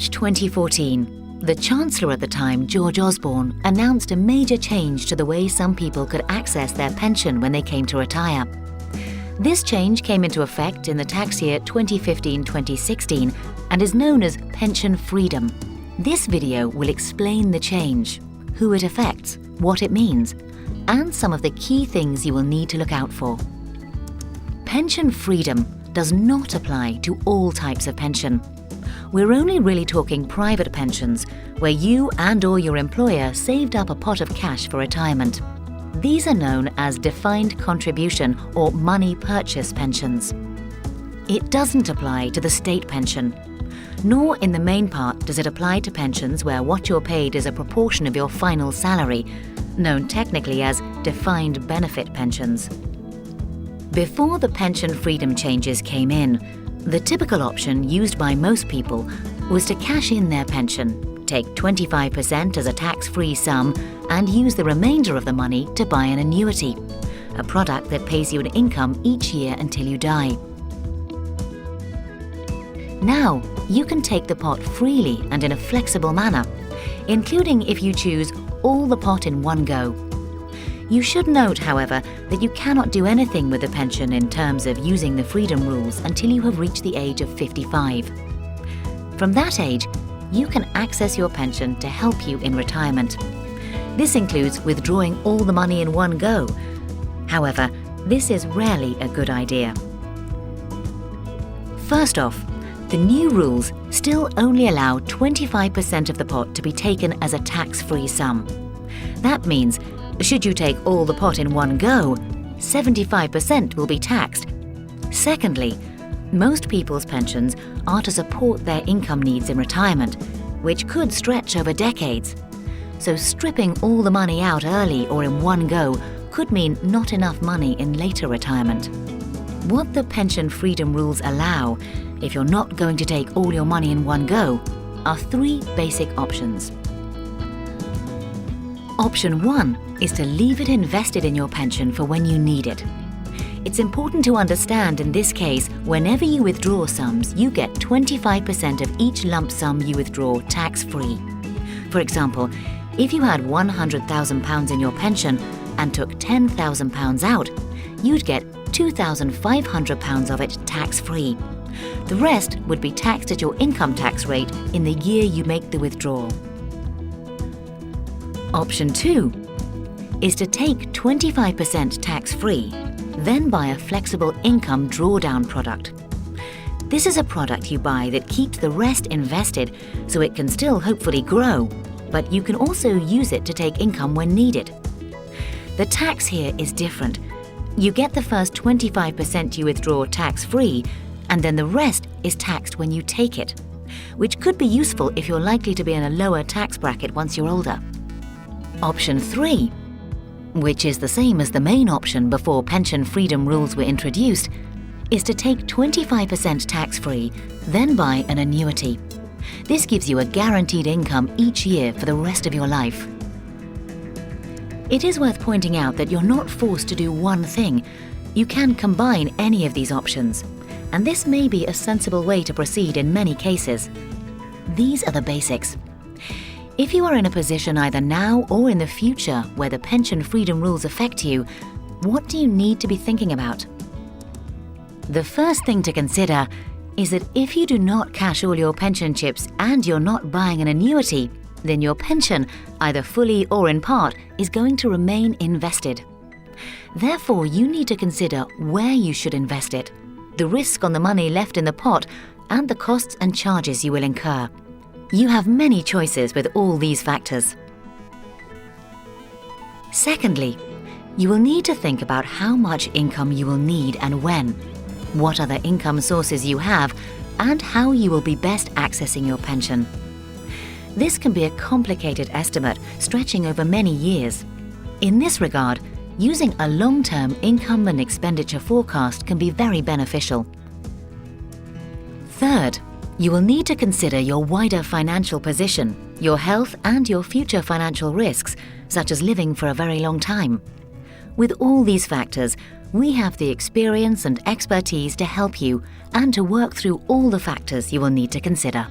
March 2014, the Chancellor at the time, George Osborne, announced a major change to the way some people could access their pension when they came to retire. This change came into effect in the tax year 2015-2016 and is known as pension freedom. This video will explain the change, who it affects, what it means, and some of the key things you will need to look out for. Pension freedom does not apply to all types of pension. We're only really talking private pensions, where you and/or your employer saved up a pot of cash for retirement. These are known as defined contribution or money purchase pensions. It doesn't apply to the state pension, nor in the main part does it apply to pensions where what you're paid is a proportion of your final salary, known technically as defined benefit pensions. Before the pension freedom changes came in, the typical option used by most people was to cash in their pension, take 25% as a tax-free sum, and use the remainder of the money to buy an annuity, a product that pays you an income each year until you die. Now, you can take the pot freely and in a flexible manner, including if you choose all the pot in one go. You should note, however, that you cannot do anything with the pension in terms of using the freedom rules until you have reached the age of 55. From that age, you can access your pension to help you in retirement. This includes withdrawing all the money in one go. However, this is rarely a good idea. First off, the new rules still only allow 25% of the pot to be taken as a tax-free sum. That means, should you take all the pot in one go, 75% will be taxed. Secondly, most people's pensions are to support their income needs in retirement, which could stretch over decades. So stripping all the money out early or in one go could mean not enough money in later retirement. What the pension freedom rules allow, if you're not going to take all your money in one go, are three basic options. Option 1 is to leave it invested in your pension for when you need it. It's important to understand in this case, whenever you withdraw sums, you get 25% of each lump sum you withdraw tax-free. For example, if you had £100,000 in your pension and took £10,000 out, you'd get £2,500 of it tax-free. The rest would be taxed at your income tax rate in the year you make the withdrawal. Option 2 is to take 25% tax-free, then buy a flexible income drawdown product. This is a product you buy that keeps the rest invested so it can still hopefully grow, but you can also use it to take income when needed. The tax here is different. You get the first 25% you withdraw tax-free, and then the rest is taxed when you take it, which could be useful if you're likely to be in a lower tax bracket once you're older. Option 3, which is the same as the main option before pension freedom rules were introduced, is to take 25% tax-free, then buy an annuity. This gives you a guaranteed income each year for the rest of your life. It is worth pointing out that you're not forced to do one thing. You can combine any of these options, and this may be a sensible way to proceed in many cases. These are the basics. If you are in a position either now or in the future where the pension freedom rules affect you, what do you need to be thinking about? The first thing to consider is that if you do not cash all your pension chips and you're not buying an annuity, then your pension, either fully or in part, is going to remain invested. Therefore, you need to consider where you should invest it, the risk on the money left in the pot, and the costs and charges you will incur. You have many choices with all these factors. Secondly, you will need to think about how much income you will need and when, what other income sources you have, and how you will be best accessing your pension. This can be a complicated estimate stretching over many years. In this regard, using a long-term income and expenditure forecast can be very beneficial. Third, you will need to consider your wider financial position, your health, and your future financial risks, such as living for a very long time. With all these factors, we have the experience and expertise to help you and to work through all the factors you will need to consider.